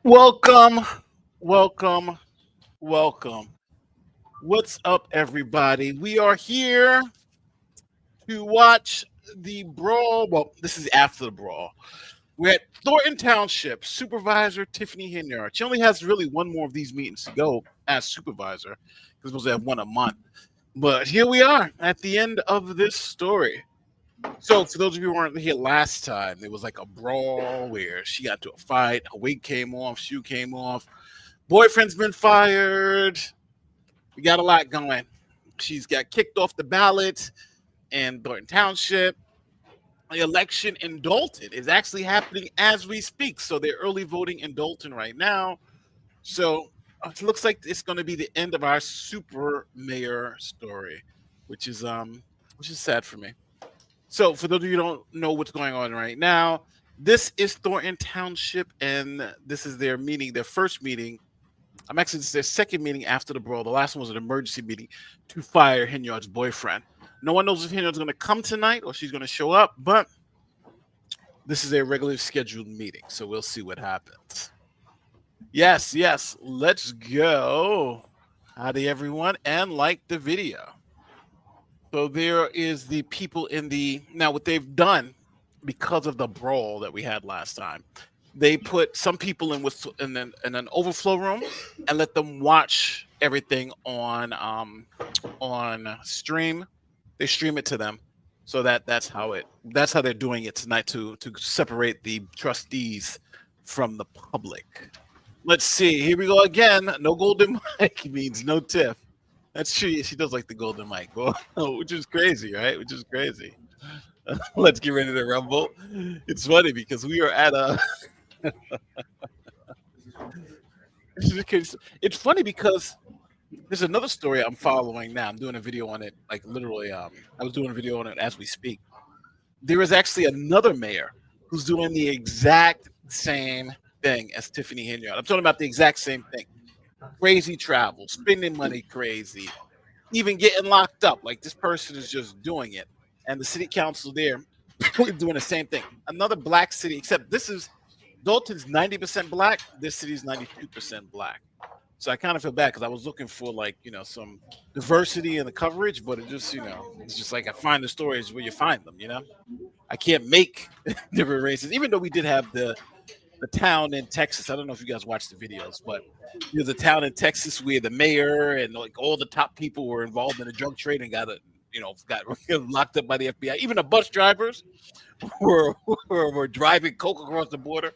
Welcome, welcome, welcome. What's up, everybody? We are here to watch the Brawl. Well, this is after the Brawl. We're at Thornton Township. Supervisor Tiffany Henyard. She only has really one more of these meetings to go as supervisor because we're supposed to have one a month. But here we are at the end of this story. So, for those of you who weren't here last time, there was like a brawl where she got to a fight, her wig came off, shoe came off, boyfriend's been fired. We got a lot going. She's got kicked off the ballot in Thornton Township. The election in Dalton is actually happening as we speak. So they're early voting in Dalton right now. So it looks like it's going to be the end of our super mayor story, which is sad for me. So for those of you who don't know what's going on right now, this is Thornton Township, and this is their meeting, their first meeting. Actually, it's their second meeting after the brawl. The last one was an emergency meeting to fire Henyard's boyfriend. No one knows if Henyard's going to come tonight or she's going to show up, but this is a regularly scheduled meeting, so we'll see what happens. Yes, let's go. Howdy, everyone, and like the video. So there is the people in the now. What they've done because of the brawl that we had last time, they put some people in an overflow room and let them watch everything on stream. They stream it to them, so that's how they're doing it tonight to separate the trustees from the public. Let's see. Here we go again. No golden mic means no Tiff. That's true. She does like the golden mic, which is crazy, right? Which is crazy. Let's get ready to rumble. It's funny because we are at a. It's funny because there's another story I'm following now. I'm doing a video on it, like literally. I was doing a video on it as we speak. There is actually another mayor who's doing the exact same thing as Tiffany Henyard. I'm talking about the exact same thing. Crazy travel, spending money crazy, even getting locked up. Like this person is just doing it. And the city council there doing the same thing. Another black city, except this is Dalton's 90% black. This city's 92% black. So I kind of feel bad because I was looking for some diversity in the coverage, but it just, it's just like I find the stories where you find them, I can't make different races, even though we did have the town in Texas. I don't know if you guys watched the videos, but there's a town in Texas where the mayor and like all the top people were involved in the drug trade and got locked up by the FBI. Even the bus drivers were driving coke across the border.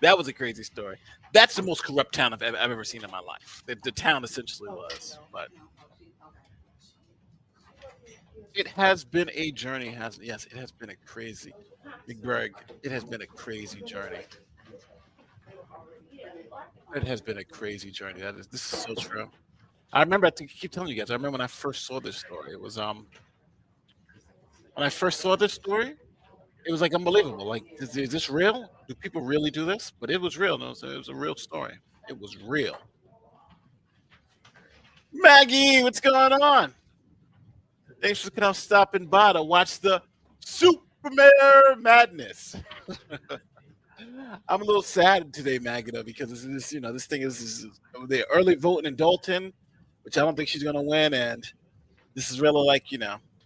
That was a crazy story. That's the most corrupt town I've ever seen in my life. The town essentially was, but it has been a journey. Yes, it has been a crazy, Big Greg. It has been a crazy journey. It has been a crazy journey. This is so true. I remember. I keep telling you guys. I remember when I first saw this story. It was when I first saw this story. It was like unbelievable. Like, is this real? Do people really do this? But it was real. No, it was a real story. It was real. Maggie, what's going on? Thanks for stopping by to watch the Super Madness. I'm a little sad today, Maggie, though, because this thing is the early voting in Dalton, which I don't think she's going to win, and this is really like we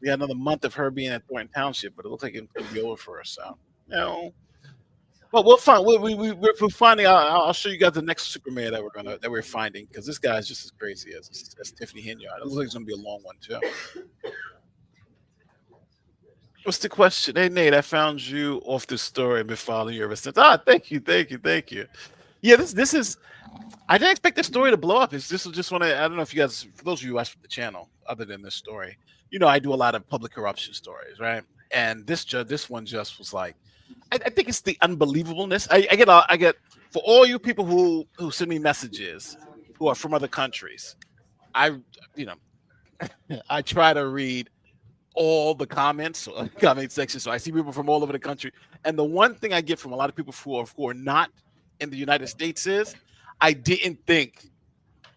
got another month of her being at Thornton Township, but it looks like it's going to be over for her. So but we'll find. We're finding. I'll show you guys the next super mayor that we're finding because this guy is just as crazy as Tiffany Henyard. It looks like it's going to be a long one too. What's the question? Hey, Nate, I found you off this story and been following you ever since. Thank you. Yeah, this is. I didn't expect this story to blow up. This was just one. I don't know if you guys, for those of you who watch the channel, other than this story, I do a lot of public corruption stories, right? And this one just was like, I think it's the unbelievableness. I get for all you people who send me messages who are from other countries. I try to read all the comments, comment section. So I see people from all over the country. And the one thing I get from a lot of people who are not in the United States is I didn't think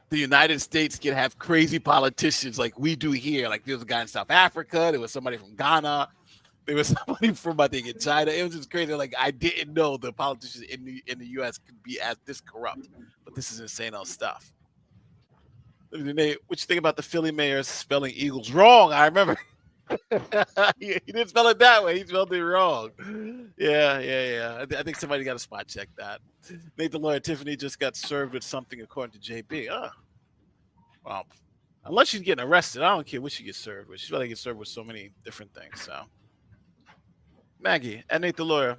the United States can have crazy politicians like we do here. Like there was a guy in South Africa, there was somebody from Ghana, there was somebody from I think in China. It was just crazy. Like I didn't know the politicians in the U.S. could be as this corrupt. But this is insane old stuff. What you think about the Philly mayor spelling Eagles wrong? I remember he didn't spell it that way. He spelled it wrong. Yeah. I think somebody got to spot check that. Nathan lawyer Tiffany just got served with something according to JB. Well, unless she's getting arrested, I don't care what she gets served with. She's about to get served with so many different things. So, Maggie and Nate the lawyer,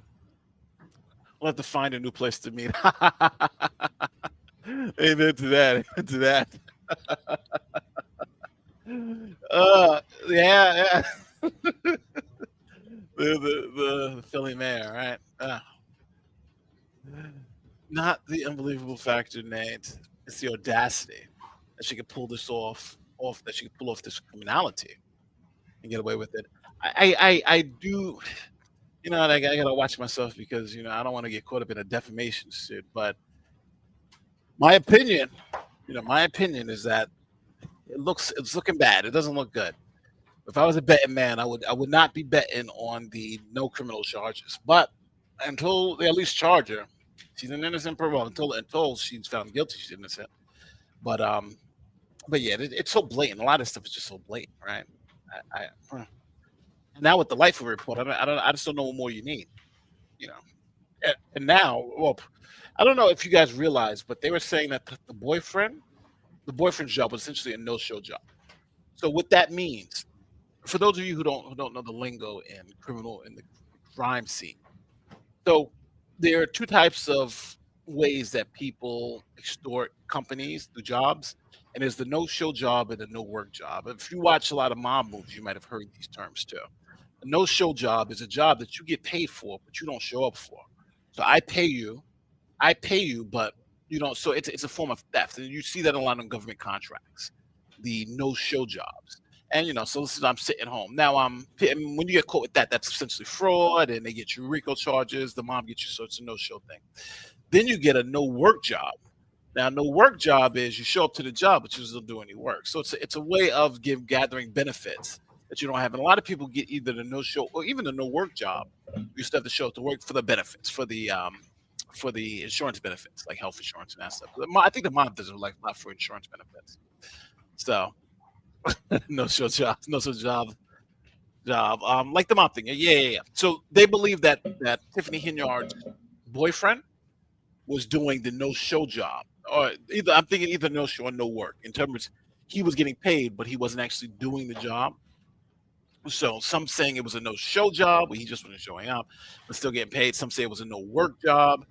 we'll have to find a new place to meet. Amen to that. Amen to that. Yeah. the Philly mayor, right? Not the unbelievable factor, Nate. It's the audacity that she could pull this off that she could pull off this criminality and get away with it. I do, I gotta watch myself because I don't want to get caught up in a defamation suit. But my opinion is that it's looking bad. It doesn't look good. If I was a betting man, I would not be betting on the no criminal charges. But until they at least charge her, she's an innocent person. Until she's found guilty, she's innocent. But yeah, it's so blatant. A lot of stuff is just so blatant, right? Now with the life report, I just don't know what more you need, And now, well, I don't know if you guys realize, but they were saying that the boyfriend's job was essentially a no-show job. So what that means, for those of you who don't know the lingo in the crime scene, so there are two types of ways that people extort companies through jobs, and there's the no-show job and the no-work job. If you watch a lot of mob movies, you might have heard these terms too. A no-show job is a job that you get paid for, but you don't show up for. So I pay you, but you don't. So it's a form of theft, and you see that a lot in government contracts, the no-show jobs. And so this is I'm sitting home now. When you get caught with that, that's essentially fraud, and they get you RICO charges. The mom gets you, so it's a no-show thing. Then you get a no-work job. Now, no-work job is you show up to the job, but you don't do any work. So it's a way of gathering benefits that you don't have. And a lot of people get either the no-show or even the no-work job. You still have to show up to work for the benefits, for the insurance benefits, like health insurance and that stuff. I think the mom does a lot for insurance benefits. So no-show job. Like the mom thing. Yeah. So they believe that Tiffany Henyard's boyfriend was doing the no-show job, or I'm thinking either no-show or no work. In terms, he was getting paid, but he wasn't actually doing the job. So some saying it was a no-show job, where he just wasn't showing up, but still getting paid. Some say it was a no-work job,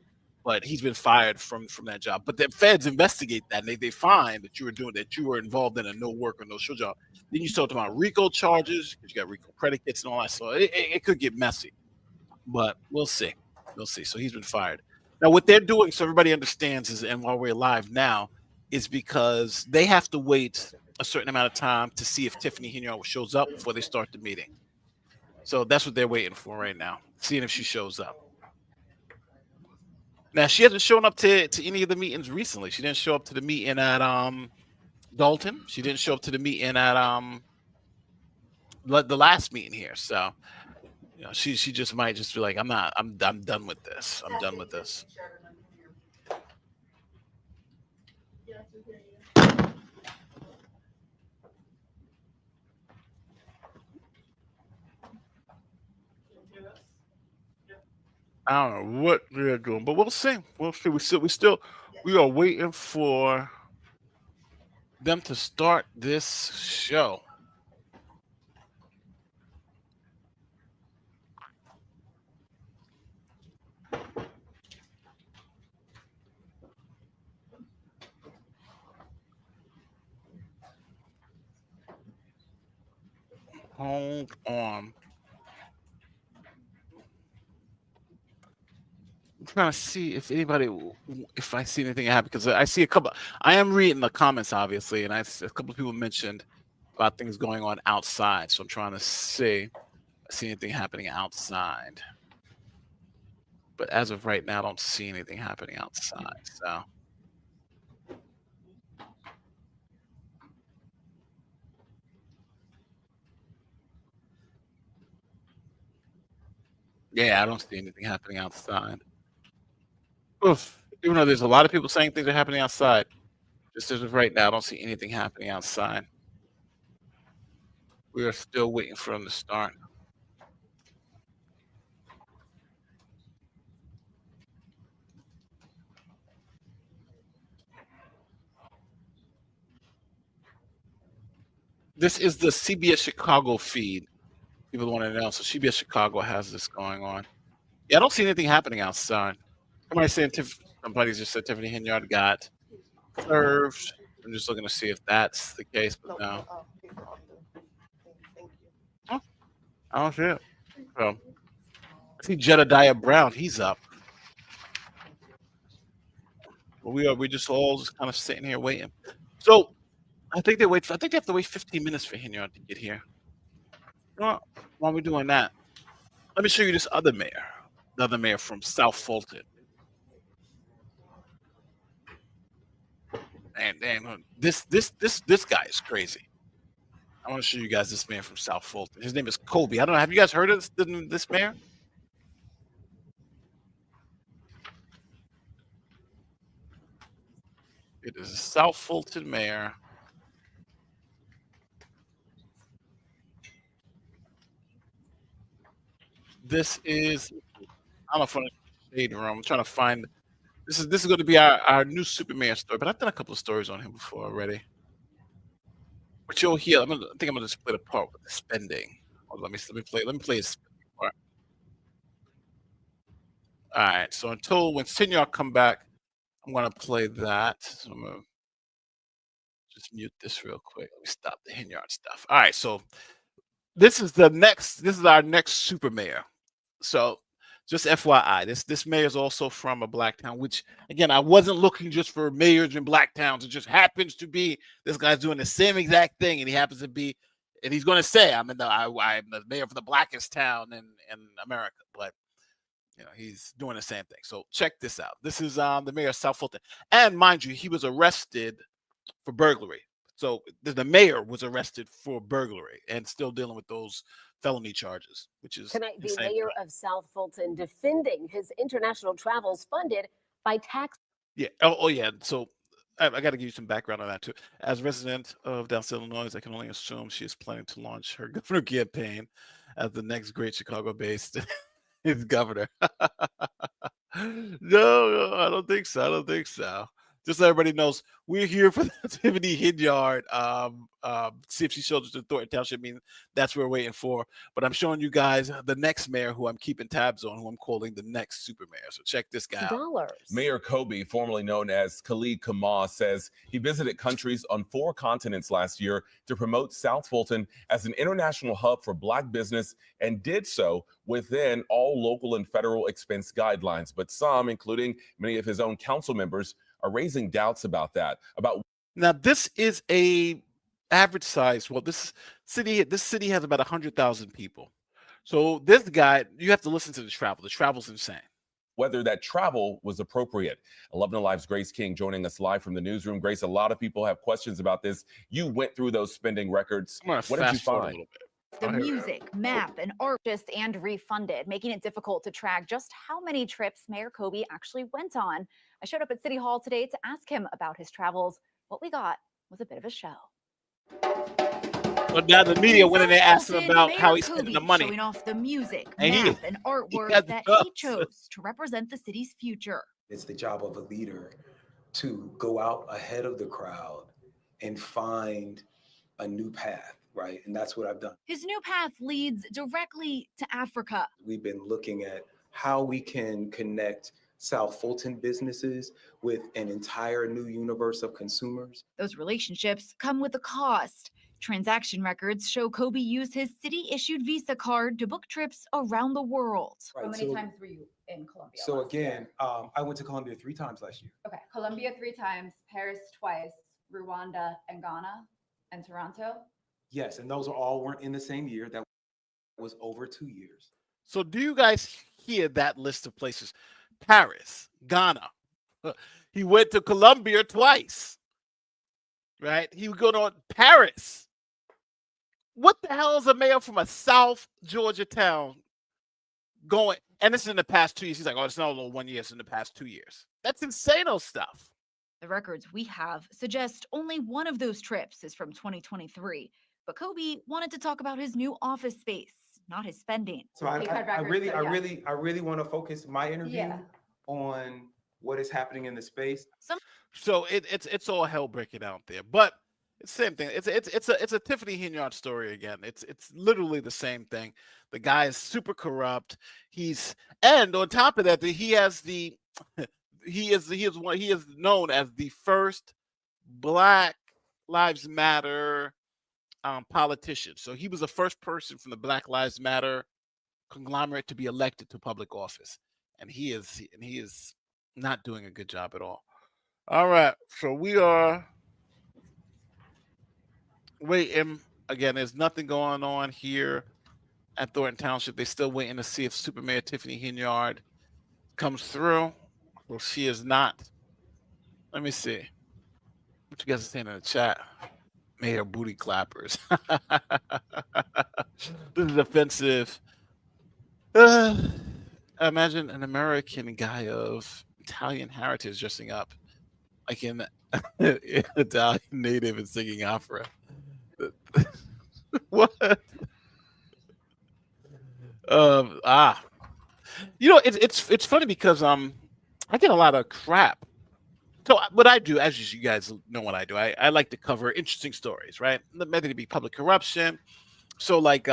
but he's been fired from that job. But the feds investigate that, and they find that you were involved in a no-work or no-show job. Then you start talking about RICO charges, because you got RICO predicates and all that. So it could get messy, but we'll see. So he's been fired. Now, what they're doing, so everybody understands, is, and while we're live now, is because they have to wait a certain amount of time to see if Tiffany Henyard shows up before they start the meeting. So that's what they're waiting for right now, seeing if she shows up. Now, she hasn't shown up to any of the meetings recently. She didn't show up to the meeting at Dalton. She didn't show up to the meeting at the last meeting here. So she just might just be like, I'm done with this. I'm done with this. I don't know what they're doing, but we'll see. We are waiting for them to start this show. Hold on. I'm trying to see if I see anything happen, because I see a couple. I am reading the comments, obviously, and a couple of people mentioned about things going on outside. So I'm trying to see if I see anything happening outside. But as of right now, I don't see anything happening outside. So Yeah, I don't see anything happening outside. Oof. Even though there's a lot of people saying things are happening outside, just as of right now, I don't see anything happening outside. We are still waiting for them to start. This is the CBS Chicago feed. People want to know. So CBS Chicago has this going on. Yeah, I don't see anything happening outside. Somebody saying somebody just said Tiffany Henyard got served. I'm just looking to see if that's the case, but no. Oh, I don't see it. So I see Jedidiah Brown. He's up. But we just all just kind of sitting here waiting. So I think they have to wait 15 minutes for Henyard to get here. Well, while we're doing that, let me show you this other mayor. The other mayor from South Fulton. And this guy is crazy. I want to show you guys this man from South Fulton. His name is Kobe. I don't know. Have you guys heard of this mayor? It is a South Fulton mayor. This is, I don't know if I'm in the shade room. I'm trying to find. This is going to be our new super mayor story, but I've done a couple of stories on him before already. But you'll hear. I think I'm going to split apart with the spending. Oh, let me play his spending part. All right. So until when Senior come back, I'm going to play that. So I'm going to just mute this real quick. Let me stop the Henyard stuff. All right. So this is our next super mayor. So just FYI, this mayor is also from a black town, which again, I wasn't looking just for mayors in black towns. It just happens to be this guy's doing the same exact thing, and he happens to be, and he's going to say, I'm the mayor of the blackest town in America, but he's doing the same thing. So check this out. This is the mayor of South Fulton, and mind you, he was arrested for burglary. So the mayor was arrested for burglary and still dealing with those felony charges, which is tonight. The mayor of South Fulton defending his international travels funded by tax. Yeah. Oh yeah. So I got to give you some background on that too. As a resident of Dallas, Illinois, I can only assume she is planning to launch her governor campaign as the next great Chicago-based governor. No, I don't think so. I don't think so. Just so everybody knows, we're here for the Tiffany Henyard. See if she shows us the Thornton Township. I mean, that's what we're waiting for. But I'm showing you guys the next mayor who I'm keeping tabs on, who I'm calling the next super mayor. So check this guy out. Mayor Kobe, formerly known as Khalid Kamal, says he visited countries on 4 continents last year to promote South Fulton as an international hub for Black business, and did so within all local and federal expense guidelines. But some, including many of his own council members, are raising doubts about that. Now, this is a average size. Well, this city has about 100,000 people. So this guy, you have to listen to the travel. The travel's insane. Whether that travel was appropriate. 11 Alive's Grace King joining us live from the newsroom. Grace, a lot of people have questions about this. You went through those spending records. What did you find? A little bit. The music, map, and art just and refunded, making it difficult to track just how many trips Mayor Kobe actually went on. I showed up at City Hall today to ask him about his travels. What we got was a bit of a show. But now the media went in there asking about how he spent the money. Showing off the music, map, and artwork that he chose to represent the city's future. It's the job of a leader to go out ahead of the crowd and find a new path. Right. And that's what I've done. His new path leads directly to Africa. We've been looking at how we can connect South Fulton businesses with an entire new universe of consumers. Those relationships come with a cost. Transaction records show Kobe used his city-issued Visa card to book trips around the world. Right, how many times were you in Colombia? So again, I went to Colombia 3 times last year. Okay, Colombia 3 times, Paris twice, Rwanda and Ghana, and Toronto. Yes, and those weren't in the same year. That was over 2 years. So do you guys hear that list of places? Paris, Ghana. He went to Colombia twice. Right? He would go to Paris. What the hell is a mayor from a South Georgia town going, and this is in the past 2 years. He's like, oh, it's not only 1 year, it's in the past 2 years. That's insane stuff. The records we have suggest only one of those trips is from 2023. But Kobe wanted to talk about his new office space, not his spending. So I really want to focus my interview Yeah. on what is happening in the space. So it's all hell breaking out there, but it's the same thing. It's a Tiffany Henyard story again. It's literally the same thing. The guy is super corrupt. And on top of that, he is known as the first Black Lives Matter politician. So he was the first person from the Black Lives Matter conglomerate to be elected to public office, and he is not doing a good job at all. All right, so we are waiting. Again, there's nothing going on here at Thornton Township. They're still waiting to see if Supermayor Tiffany Henyard comes through. Well, she is not. Let me see what you guys are saying in the chat. Mayor booty clappers. This is offensive. Imagine an American guy of Italian heritage dressing up like an Italian native and singing opera. What? It's funny because I get a lot of crap. So what I do, as you guys know what I do, I like to cover interesting stories, right? Maybe it be public corruption. So like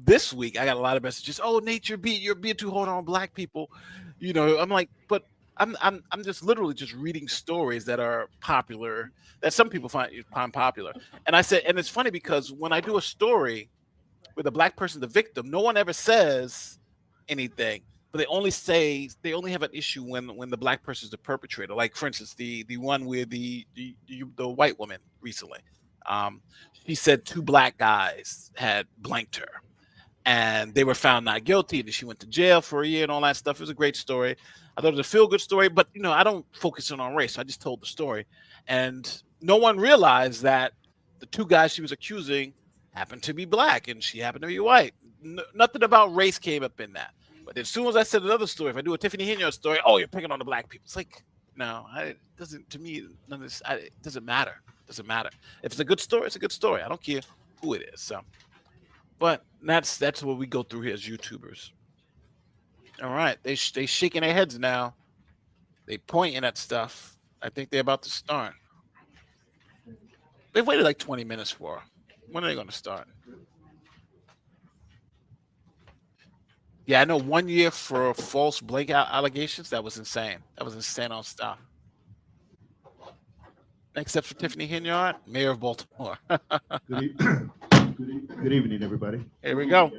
this week, I got a lot of messages. Oh, Nate, you're being too hard on Black people. I'm like, but I'm just literally just reading stories that are popular, that some people find popular. And I said, and it's funny because when I do a story with a Black person, the victim, no one ever says anything. But they only have an issue when the Black person is the perpetrator. Like, for instance, the one with the white woman recently. She said 2 Black guys had blanked her, and they were found not guilty. And she went to jail for a year and all that stuff. It was a great story. I thought it was a feel-good story, but I don't focus on race. I just told the story, and no one realized that the 2 guys she was accusing happened to be Black, and she happened to be white. Nothing about race came up in that. But as soon as I said another story, if I do a Tiffany Henyard story, oh, you're picking on the Black people. It's like, no, it doesn't. To me, none of this. It doesn't matter. It doesn't matter. If it's a good story, it's a good story. I don't care who it is. So, but that's what we go through here as YouTubers. All right, they shaking their heads now. They pointing at stuff. I think they're about to start. They've waited like 20 minutes for. When are they going to start? Yeah, I know 1 year for false blank allegations. That was insane. That was insane on stuff. Next up for Tiffany Henyard, Mayor of Baltimore. Good evening, everybody. Here we go.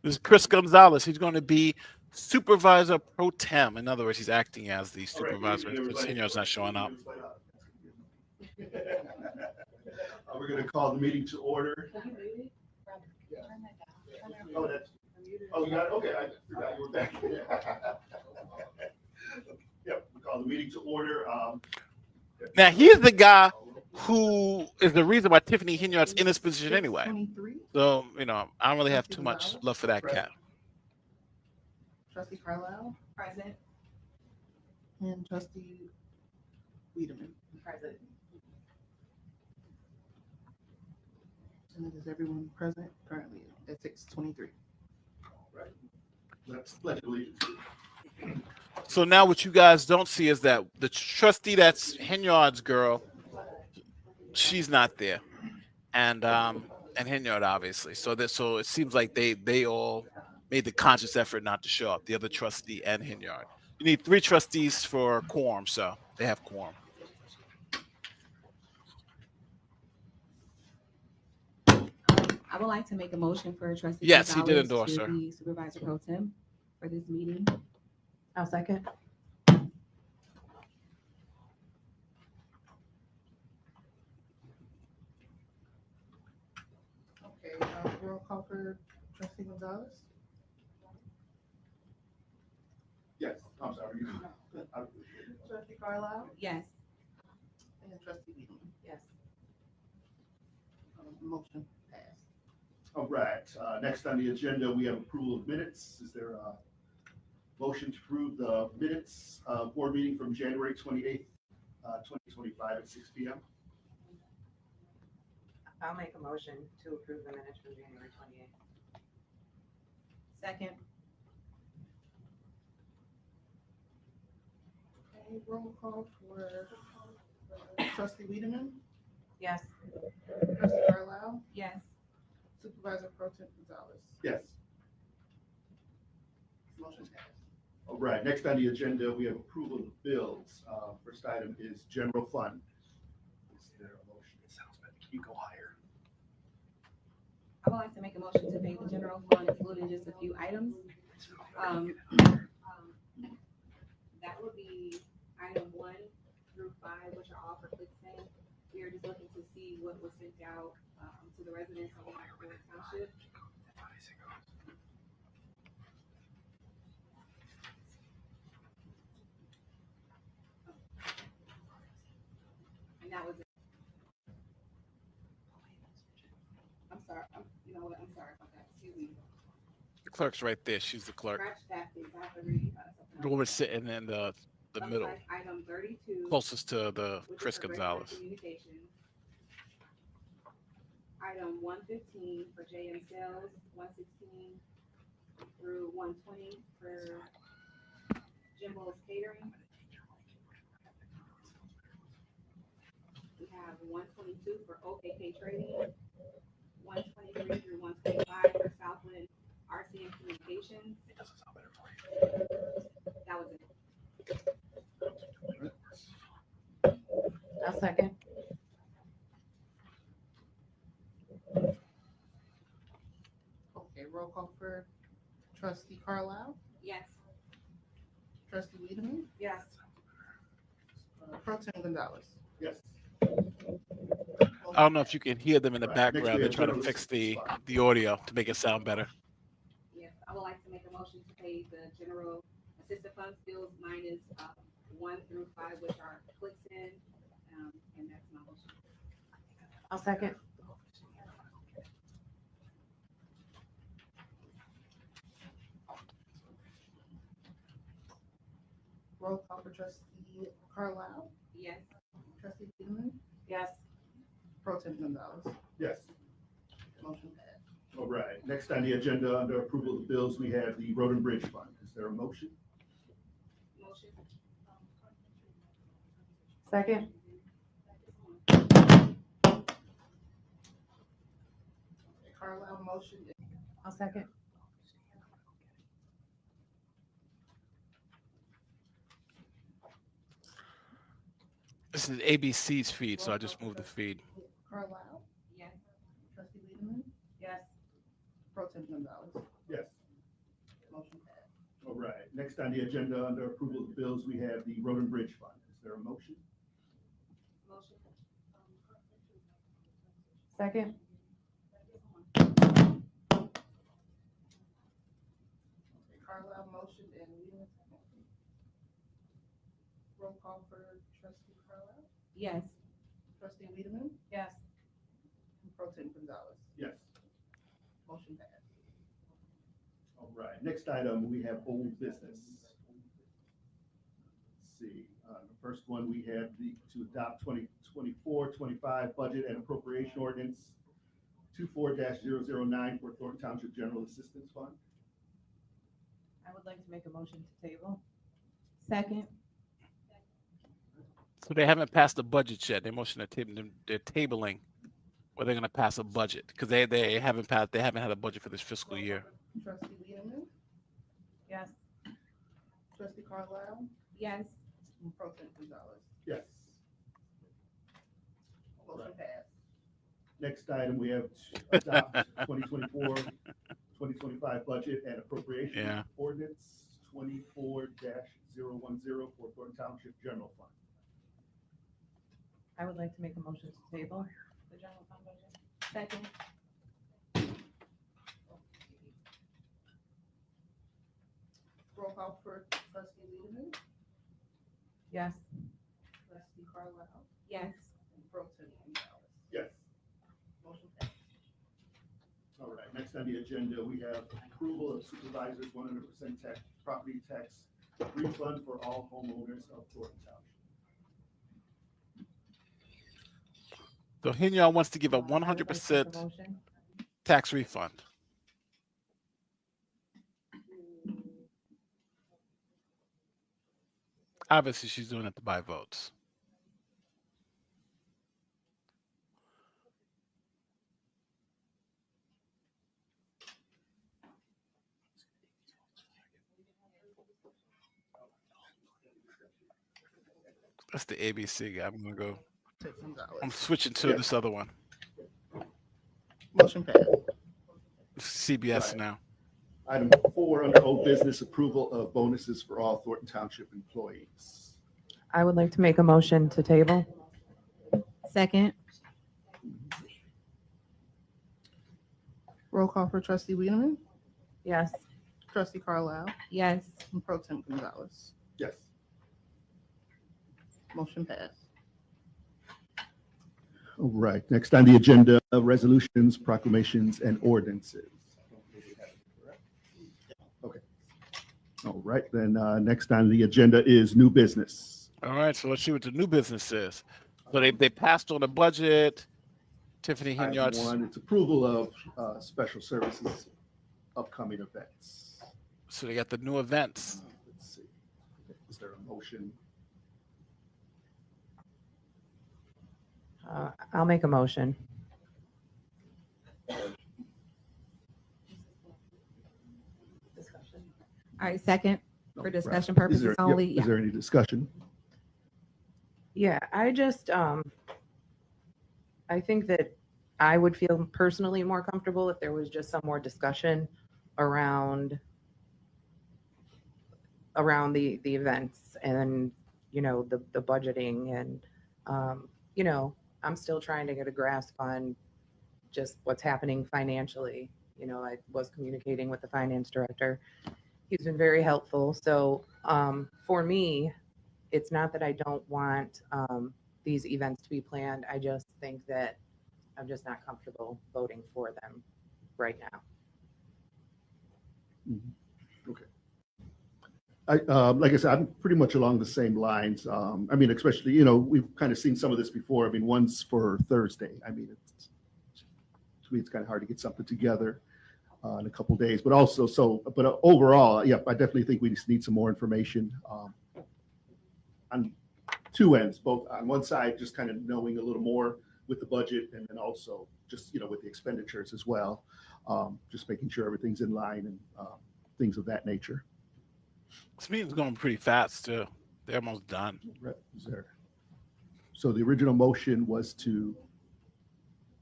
This is Chris Gonzalez. He's going to be supervisor pro tem. In other words, he's acting as the supervisor because Henyard's not showing up. We're going to call the meeting to order. Oh, you got it? Okay, I forgot you were back. Yep, we call the meeting to order. Now, here's the guy who is the reason why Tiffany Henyard's in this position anyway. So, I don't really have too much love for that cat. Trustee Carlisle, present. And Trustee Wiedemann, present. And is everyone present currently at 6:23? Right. Let's pledge allegiance. So now what you guys don't see is that the trustee that's Henyard's girl, she's not there. And Henyard, obviously. So it seems like they all made the conscious effort not to show up, the other trustee and Henyard. You need 3 trustees for quorum, so they have quorum. I would like to make a motion for Trustee Yes, he did Gonzalez endorse to her. be Supervisor Pro Tem for this meeting. I'll second. Okay, roll call for Trustee Gonzalez. Yes, I'm sorry. Trustee Carlisle Yes. and trustee Wiedemann. Yes. Motion passed. All right, next on the agenda, we have approval of minutes. Is there a motion to approve the minutes, board meeting from January 28th, 2025 at 6 p.m.? I'll make a motion to approve the minutes from January 28th. Second. Okay, roll call for trustee Wiedemann, Yes. trustee Carlisle, Yes. supervisor pro tem Gonzalez. Yes. Motion passed. All right, next on the agenda, we have approval of the bills. First item is general fund. Is there a motion? It sounds better. Can you go higher? I would like to make a motion to pay the general fund, excluding just a few items. That would be item 1 through 5, which are all for QuickSend. We are just looking to see what was sent out to the residents of Thornton Township. And that was it. I'm sorry. You know what? I'm sorry about that. Excuse me. The clerk's right there. She's the clerk. Scratch that, please. I have to read something The else. woman sitting in the Looks middle, like item 32. closest to the which is Chris for Breakdown Gonzalez. Communications. Item 115 for JM Sales, 116 through 120 for Jimbo's Catering. We have 122 for OKK Trading, 123 through 125 for Southland RCM Communications. It doesn't sound better for you. That was it. I'll second. Okay, roll call for trustee Carlisle, Yes. trustee Wiedemann, Yes. pro tem Gonzalez. Yes. I don't know if you can hear them in the Right, next background. we They're have trying to general fix assistance the audio to make it sound better. Yes, I would like to make a motion to pay the general assistance funds bills minus 1 through 5, which are QuickSend, and that's my motion. I'll second. Roll call for trustee Carlisle, Yes. trustee Wiedemann, Yes. pro tem Gonzalez. Yes. Motion passed. All right, next on the agenda, under approval of the bills, we have the road and bridge fund. Is there a motion? Motion. Second. Carlisle motion. I'll second. This is ABC's feed, so I just moved the feed. Carlisle, Yes. trustee Wiedemann, Yes. pro tem Gonzalez. Yes. Motion passed. All right, next on the agenda, under approval of the bills, we have the road and bridge fund. Is there a motion? Motion. Second. Carlisle motion and Wiedemann second. Roll call for trustee Carlisle, Yes. trustee Wiedemann, Yes. and pro tem Gonzalez. Yes. Motion passed. All right, next item, we have old business. Let's see, the first one, we have to adopt 2024-25 budget and appropriation ordinance 24-009 for Thornton Township General Assistance Fund. I would like to make a motion to table. Second. So they haven't passed the budget yet. They're they're tabling where they're going to pass a budget because they haven't passed. They haven't had a budget for this fiscal year. Trustee Wiedemann, Yes. trustee Carlisle, Yes. and pro tem Gonzalez. Yes. Motion passed. Next item, we have to adopt 2024-2025 budget and appropriation Yeah. ordinance 24-010 for Thornton Township General Fund. I would like to make a motion to table the general fund budget. Second. Roll call for trustee Yes. Trustee Carlisle. Yes. And Pro Tem Gonzalez. Yes. Motion passed. All right, next on the agenda, we have approval of supervisors 100% tax, property tax refund for all homeowners of Thornton Township. So Henyard wants to give a I would like to make a 100% motion. tax refund. Obviously, she's doing it to buy votes. That's the ABC guy. I'm gonna go. Tiff Gonzalez. I'm switching to Yes. this other one. Motion passed. CBS Right. now. Item 4 under old business, approval of bonuses for all Thornton Township employees. I would like to make a motion to table. Second. Roll call for trustee Wiedemann, Yes. trustee Carlisle, Yes. and Pro Tem Gonzalez. Yes. Motion passed. All right, next on the agenda, resolutions, proclamations, and ordinances. Okay. All right, then next on the agenda is new business. All right, so let's see what the new business is. So they passed on the budget. Tiffany Item Henyard's 1, it's approval of special services upcoming events. so they got the new events. Let's see, is there a motion? I'll make a motion. All right, second. No, For right. discussion Is purposes there- only, Is yeah. there any discussion? Yeah, I just, I think that I would feel personally more comfortable if there was just some more discussion around the events and, the budgeting and, I'm still trying to get a grasp on just what's happening financially. I was communicating with the finance director. He's been very helpful. So, for me, it's not that I don't want these events to be planned. I just think that I'm just not comfortable voting for them right now. Okay. Like I said, I'm pretty much along the same lines. I mean, especially, we've kind of seen some of this before. I mean, one's for Thursday. I mean, to me, it's kind of hard to get something together in a couple days, but also, but overall, yeah, I definitely think we just need some more information on two ends, both on one side, just kind of knowing a little more with the budget, and then also just, with the expenditures as well, just making sure everything's in line and things of that nature. This meeting's going pretty fast too. They're almost done. Right, is there? So the original motion was to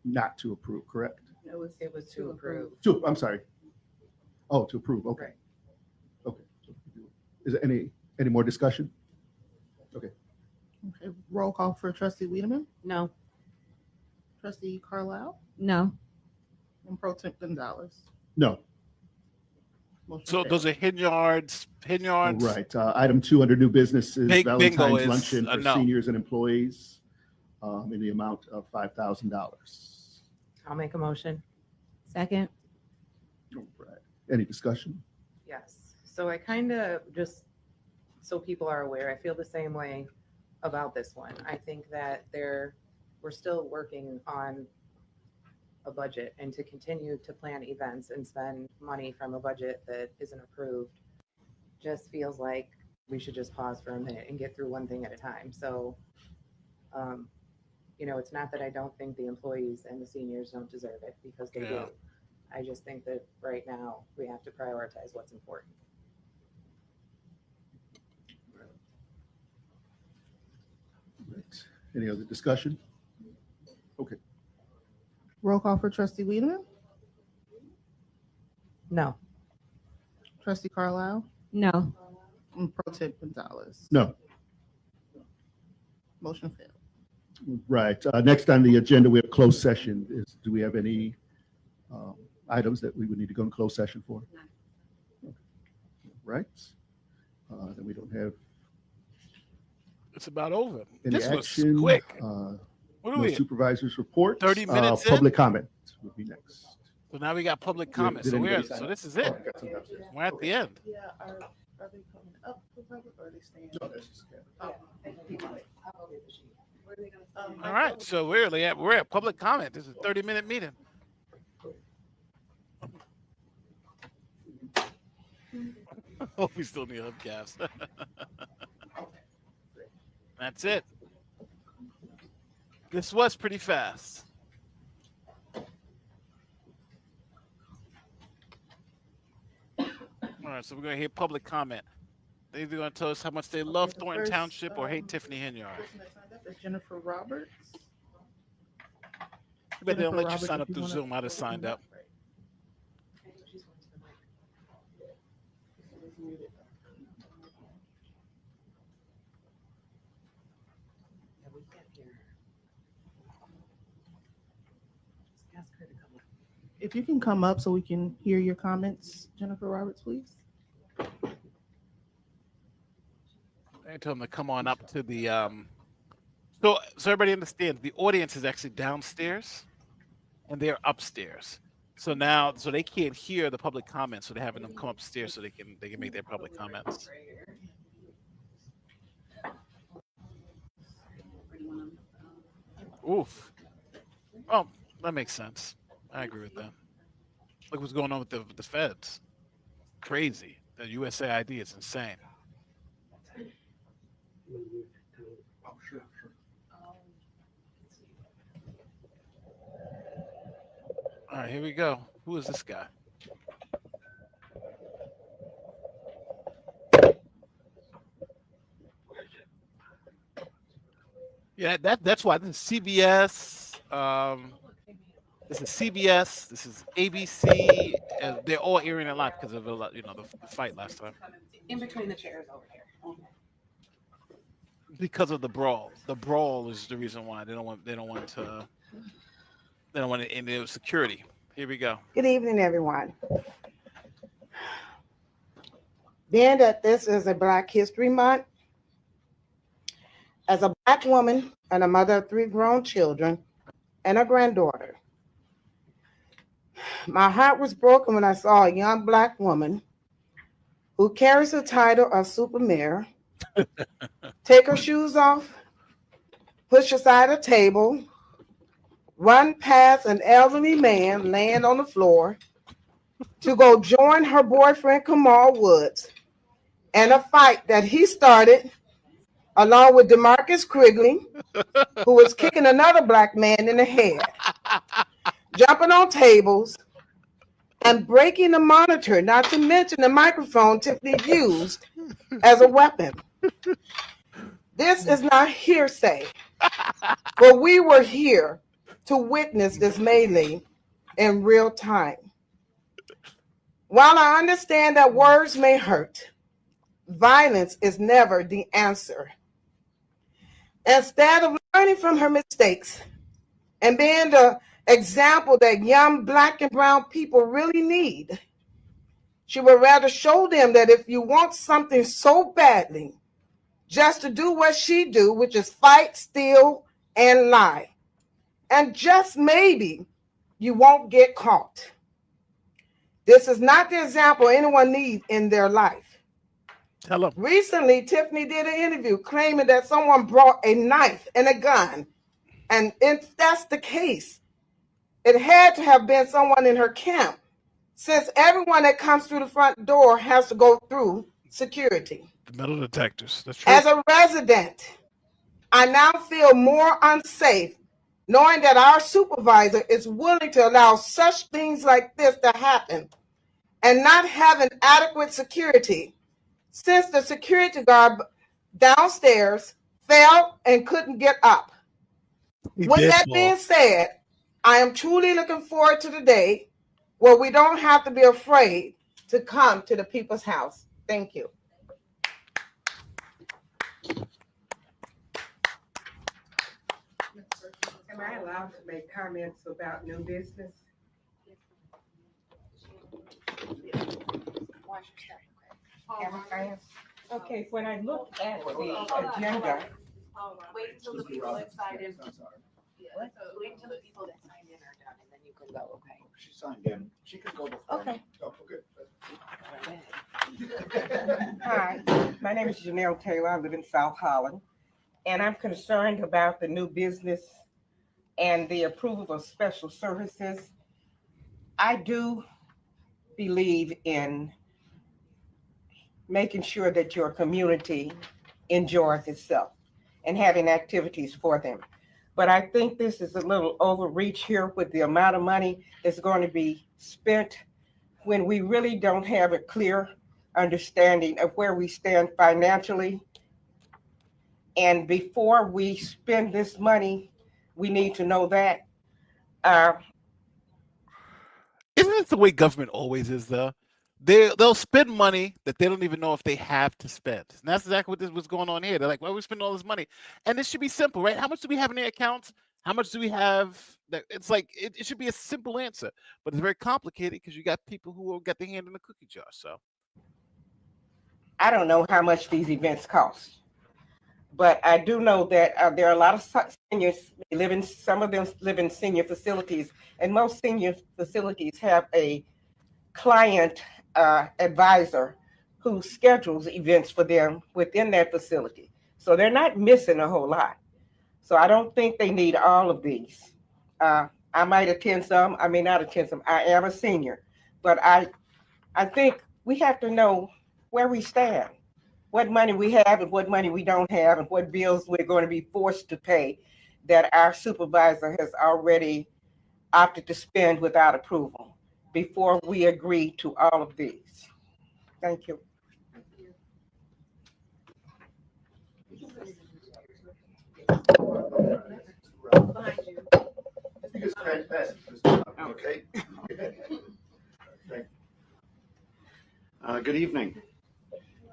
not to approve, correct? It was to approve. I'm sorry. Oh, to approve, okay. Right. Okay. Is there any more discussion? Okay, roll call for trustee Wiedemann, No. trustee Carlisle, No. and Pro Tem Gonzalez. No. Motion So passed. those are Henyard's. Right. Item 2 under new business is Big bingo Valentine's is luncheon a for no. seniors and employees in the amount of $5,000. I'll make a motion. Second. All right. Any discussion? Yes. So I kind of just, so people are aware, I feel the same way about this one. I think that we're still working on a budget, and to continue to plan events and spend money from a budget that isn't approved just feels like we should just pause for a minute and get through one thing at a time. So, it's not that I don't think the employees and the seniors don't deserve it, because they do. Yeah. I just think that right now we have to prioritize what's important. Right. Any other discussion? Okay. Roll call for trustee Wiedemann, No. trustee Carlisle, No. and Pro Tem Gonzalez. No. Motion failed. Right. Next on the agenda, we have closed session. Do we have any items that we would need to go in closed session for? Okay. Right. Then we don't have It's about over. Any This was action? quick. No What are we? supervisors report. 30 minutes in? Public comment will be next. So now we got public comment. Did anybody sign So up? this is it. Oh, I got some downstairs. We're at the end. Yeah, are they coming up for public or are they staying? No, that's just- All right. So we're at public comment. This is a 30-minute meeting. Oh, we still need hubcaps. That's it. This was pretty fast. All right, so we're going to hear public comment. They're either going to tell us how much they love The Thornton first, Township or hate Tiffany Henyard. person that signed up is Jennifer Roberts. But they don't let you Jennifer sign up Roberts, if through you Zoom. wanna I just signed up. If you can come up so we can hear your comments, Jennifer Roberts, please. I told them to come on up to the so everybody understands the audience is actually downstairs and they're upstairs. So now they can't hear the public comments, so they're having them come upstairs so they can make their public comments. Oof. Oh, that makes sense. I agree with that. Look what's going on with the feds. Crazy. The USAID is insane. Oh, sure. All right, here we go. Who is this guy? Yeah, that's why this is CBS. This is CBS. This is ABC. They're all airing it live because of the fight last time. In between the chairs over here. Because of the brawl. The brawl is the reason why they don't want to end their security. Here we go. Good evening, everyone. Being that this is a Black History Month, as a Black woman and a mother of 3 grown children and a granddaughter, my heart was broken when I saw a young Black woman who carries the title of Super Mayor take her shoes off, push aside a table, run past an elderly man laying on the floor to go join her boyfriend Kamal Woods in a fight that he started along with DeMarcus Quigley, who was kicking another Black man in the head, jumping on tables, and breaking the monitor, not to mention the microphone Tiffany used as a weapon. This is not hearsay, but we were here to witness this melee in real time. While I understand that words may hurt, violence is never the answer. Instead of learning from her mistakes and being the example that young Black and brown people really need, she would rather show them that if you want something so badly, just to do what she do, which is fight, steal, and lie. And just maybe you won't get caught. This is not the example anyone needs in their life. Tell them. Recently, Tiffany did an interview claiming that someone brought a knife and a gun. And if that's the case, it had to have been someone in her camp, since everyone that comes through the front door has to go through security. The metal detectors. That's true. As a resident, I now feel more unsafe knowing that our supervisor is willing to allow such things like this to happen and not having adequate security, since the security guard downstairs fell and couldn't get up. With that being said, I am truly looking forward to the day where we don't have to be afraid to come to the people's house. Thank you. Am I allowed to make comments about new business? Okay, when I look at the agenda, Wait until the people that signed in. I'm sorry. What? Wait until the people that signed in are done, and then you can go, okay? She signed in. She could go before. Okay. Oh, okay. hi, my name is Janelle Taylor. I live in South Holland, and I'm concerned about the new business and the approval of special services. I do believe in making sure that your community enjoys itself and having activities for them. But I think this is a little overreach here with the amount of money that's going to be spent when we really don't have a clear understanding of where we stand financially. And before we spend this money, we need to know that. Isn't it the way government always is, though? They'll spend money that they don't even know if they have to spend. And that's exactly what's going on here. They're like, "Why are we spending all this money?" And this should be simple, right? How much do we have in the accounts? How much do we have? That it's like it should be a simple answer, but it's very complicated because you got people who will get their hand in the cookie jar. So I don't know how much these events cost, but I do know that there are a lot of seniors some of them live in senior facilities, and most senior facilities have a client advisor who schedules events for them within that facility. So they're not missing a whole lot. So I don't think they need all of these. I might attend some, I may not attend some. I am a senior, but I think we have to know where we stand, what money we have and what money we don't have, and what bills we're going to be forced to pay that our supervisor has already opted to spend without approval before we agree to all of these. Thank you. Okay. Good evening.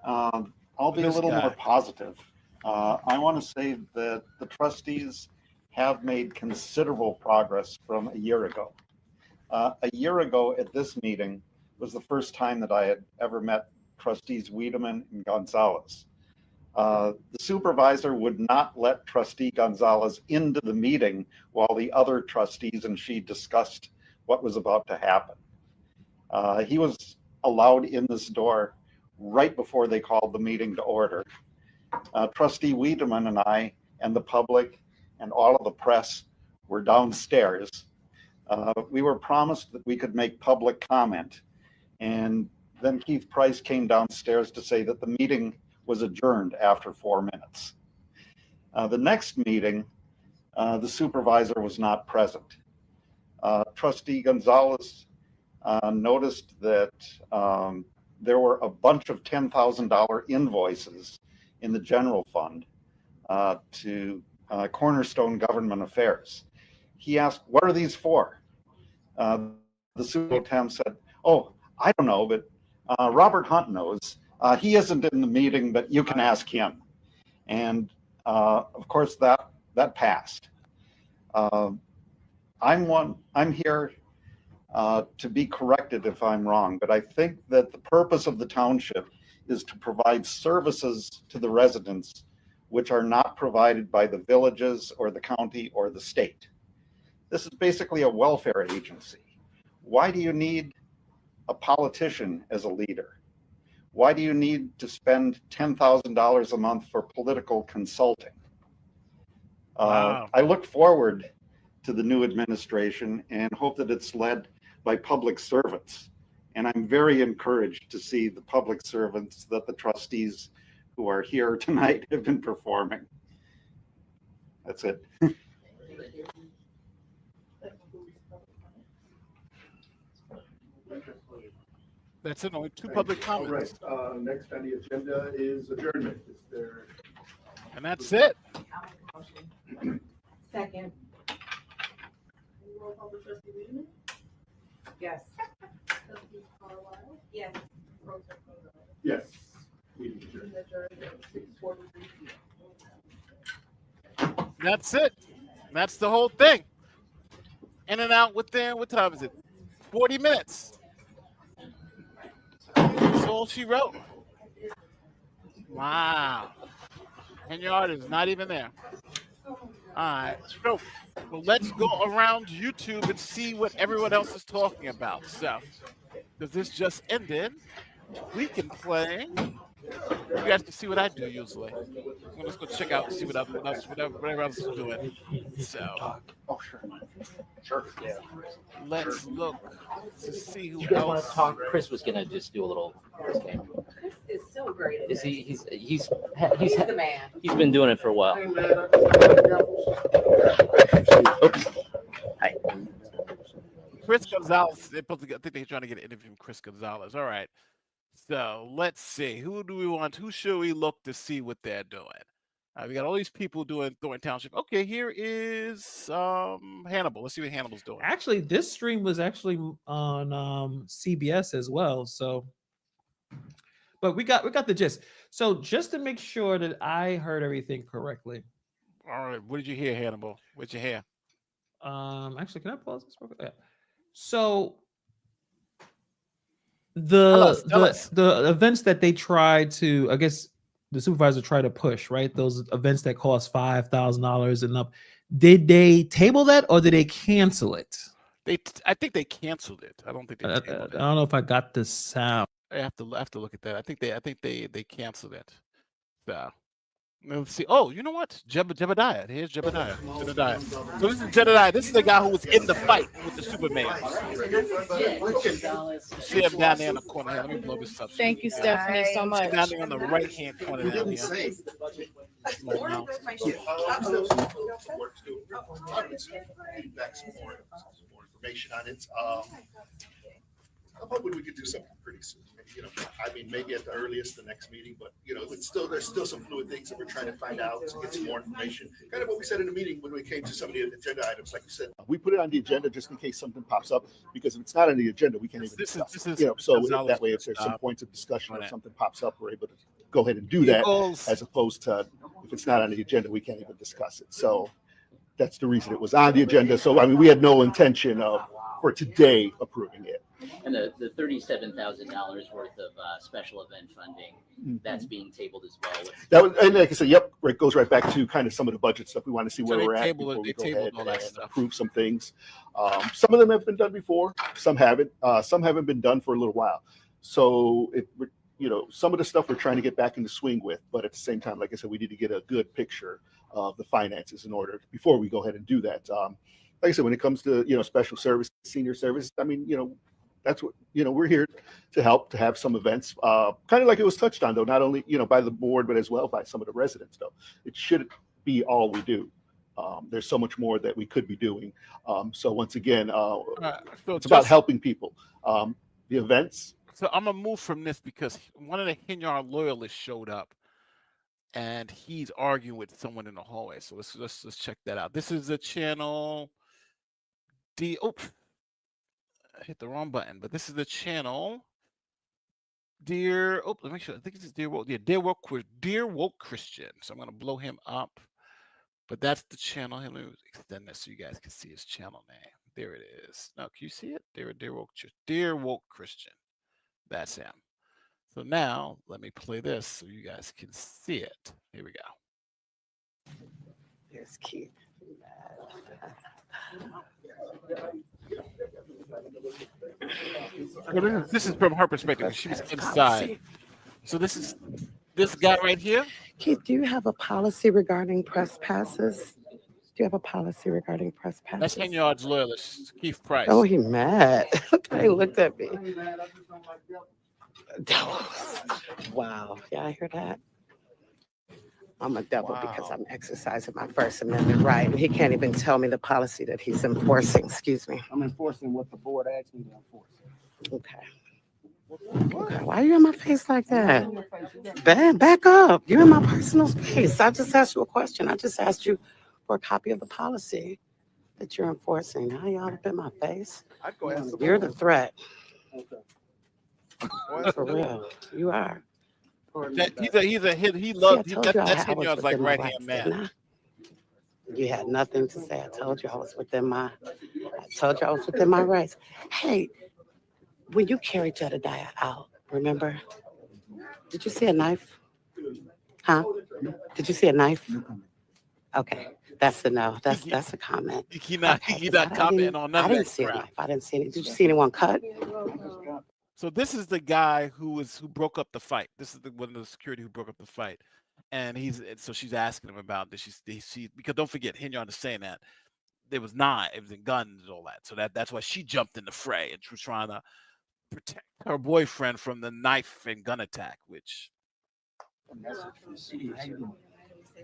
I'll be a little more positive. I want to say that the trustees have made considerable progress from a year ago. A year ago at this meeting was the first time that I had ever met trustees Wiedemann and Gonzalez. The supervisor would not let trustee Gonzalez into the meeting while the other trustees and she discussed what was about to happen. He was allowed in this door right before they called the meeting to order. Trustee Wiedemann and I and the public and all of the press were downstairs. We were promised that we could make public comment, and then Keith Price came downstairs to say that the meeting was adjourned after 4 minutes. The next meeting, the supervisor was not present. Trustee Gonzalez noticed that there were a bunch of $10,000 invoices in the general fund to Cornerstone Government Affairs. He asked, "What are these for?" The superintendent said, "Oh, I don't know, but Robert Hunt knows. He isn't in the meeting, but you can ask him." And of course, that passed. I'm here to be corrected if I'm wrong, but I think that the purpose of the township is to provide services to the residents which are not provided by the villages or the county or the state. This is basically a welfare agency. Why do you need a politician as a leader? Why do you need to spend $10,000 a month for political consulting? Wow. I look forward to the new administration and hope that it's led by public servants. And I'm very encouraged to see the public servants that the trustees who are here tonight have been performing. That's it. that's it. Only two public comments, All right, next on the agenda is adjournment. Is there? and that's it. Second. Roll call for trustee Wiedemann? Yes. Trustee Carlisle? Yes. Pro Tem Gonzalez? Yes. Meeting adjourned. Adjourned at 6:43 p.m. That's it. That's the whole thing. In and out within, what time is it? 40 minutes. That's all she wrote. Wow. Henyard is not even there. All right. So well, let's go around YouTube and see what everyone else is talking about. So, because this just ended, we can play. You guys can see what I do usually. Let's go check out and see whatever else is doing. So, let's look to see who You guys else. want to talk? Chris was gonna just do a little. Chris is so great. Is he? He's the man. He's been doing it for a while. Oops. Hi. Chris Gonzalez. I think they're trying to get an interview from Chris Gonzalez. All right. So let's see. Who do we want? Who should we look to see what they're doing? We got all these people doing Thornton Township. Okay, here is Hannibal. Let's see what Hannibal's doing. Actually, this stream was actually on CBS as well. So, but we got the gist. So just to make sure that I heard everything correctly. All right, what did you hear, Hannibal? What'd you hear? Actually, can I pause this? Yeah. So the events that they tried to, I guess the supervisor tried to push, right? Those events that cost $5,000 and up. Did they table that or did they cancel it? I think they canceled it. I don't think they tabled it. I don't know if I got the sound. I have to look at that. I think they canceled it. So let's see. Oh, you know what? Jedidiah. Here's Jedidiah. So this is Jedidiah. This is the guy who was in the fight with the Superman. See him down there in the corner. Here, let me blow this up. Thank you, Stephanie, so much. Down there on the right hand corner down here. Information on it. I'm hoping we could do something pretty soon. I mean, maybe at the earliest, the next meeting, but there's still some fluid things that we're trying to find out to get some more information. Kind of what we said in the meeting when we came to some of the agenda items, like you said. We put it on the agenda just in case something pops up, because if it's not on the agenda, we can't even discuss it. So that way, if there's some points of discussion or something pops up, we're able to go ahead and do that, as opposed to if it's not on the agenda, we can't even discuss it. So that's the reason it was on the agenda. So, I mean, we had no intention of, for today, approving it. And the $37,000 worth of special event funding, that's being tabled as well. That was, and like I said, yep, it goes right back to kind of some of the budget stuff. We want to see where we're at before we go ahead and approve some things. Some of them have been done before, some haven't been done for a little while. So some of the stuff we're trying to get back into swing with, but at the same time, like I said, we need to get a good picture of the finances in order before we go ahead and do that. Like I said, when it comes to special service, senior service, I mean, that's what we're here to help, to have some events, kind of like it was touched on, though, not only by the board, but as well by some of the residents. Though it shouldn't be all we do. There's so much more that we could be doing. So once again, it's about helping people. The events. So I'm gonna move from this because one of the Henyard loyalists showed up, and he's arguing with someone in the hallway. So let's check that out. This is the channel D. Oh, I hit the wrong button. But this is the channel Dear. Oh, let me make sure. I think it's Dear Woke. Yeah, Dear Woke Christian. So I'm gonna blow him up. But that's the channel. Let me extend this so you guys can see his channel name. There it is. Now, can you see it? Dear Woke Christian. That's him. So now let me play this so you guys can see it. Here we go. Here's Keith. So this is from her perspective. She was inside. So this is this guy right here. Keith, do you have a policy regarding press passes? Do you have a policy regarding press passes? That's Henyard's loyalist, Keith Price. Oh, he mad. He looked at me. Wow. Yeah, I hear that. I'm a devil because I'm exercising my First Amendment right. And he can't even tell me the policy that he's enforcing. Excuse me. I'm enforcing what the board asked me to enforce. Okay. Why are you in my face like that? Back up. You're in my personal space. I just asked you a question. I just asked you for a copy of the policy that you're enforcing. Now y'all up in my face. You're the threat. For real. You are. He loves that's Henyard's like right hand man. You had nothing to say. I told you I was within my rights. Hey, when you carried Jedidiah out, remember? Did you see a knife? Huh? Did you see a knife? Okay, that's a no. That's a comment. He not commenting on none I of didn't that see a crap. knife. I didn't see any. Did you see anyone cut? So this is the guy who broke up the fight. This is one of the security who broke up the fight, and she's asking him about this. She because don't forget Henyard is saying that there was knives and guns and all that. So that's why she jumped in the fray and she was trying to protect her boyfriend from the knife and gun attack, which.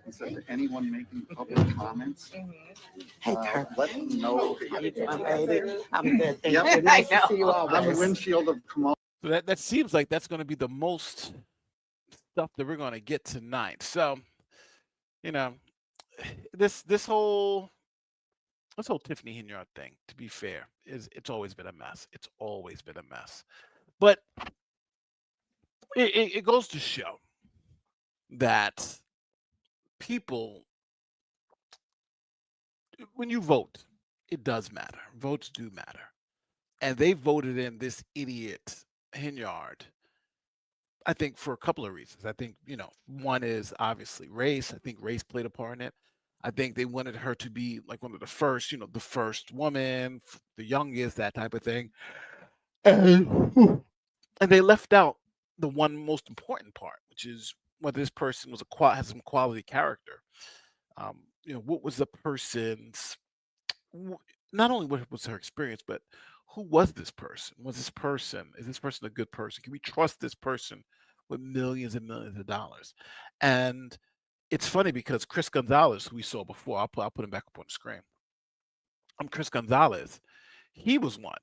He said to anyone making public comments, Hey, Kirk. let them know. How you doing, baby? I'm good. Thank Yep. you. Nice to see you all. On the windshield of Kamal. So that seems like that's going to be the most stuff that we're going to get tonight. So, this whole Tiffany Henyard thing, to be fair, it's always been a mess. It's always been a mess. But it goes to show that people, when you vote, it does matter. Votes do matter. And they voted in this idiot Henyard, I think, for a couple of reasons. I think, one is obviously race. I think race played a part in it. I think they wanted her to be like one of the first, the first woman, the youngest, that type of thing. And they left out the one most important part, which is whether this person has some quality character. What was the person's, not only what was her experience, but who was this person? Is this person a good person? Can we trust this person with millions and millions of dollars? And it's funny because Chris Gonzalez, who we saw before, I'll put him back up on the screen. Chris Gonzalez, he was one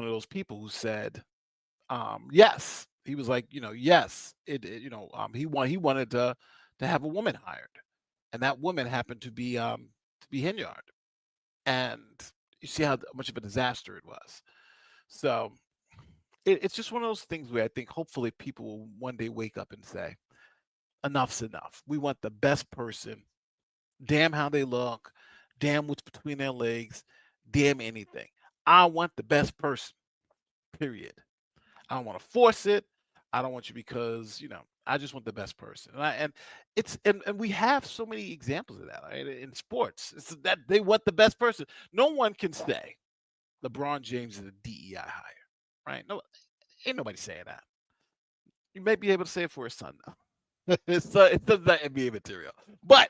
of those people who said, yes. He was like, yes, he wanted to have a woman hired, and that woman happened to be Henyard, and you see how much of a disaster it was. So it's just one of those things where I think hopefully people will one day wake up and say, enough's enough. We want the best person. Damn how they look. Damn what's between their legs. Damn anything. I want the best person. Period. I don't want to force it. I don't want you because, I just want the best person. And we have so many examples of that, right? In sports. It's that they want the best person. No one can say LeBron James is a DEI hire, right? No, ain't nobody saying that. You may be able to say it for his son, though. It's not NBA material. But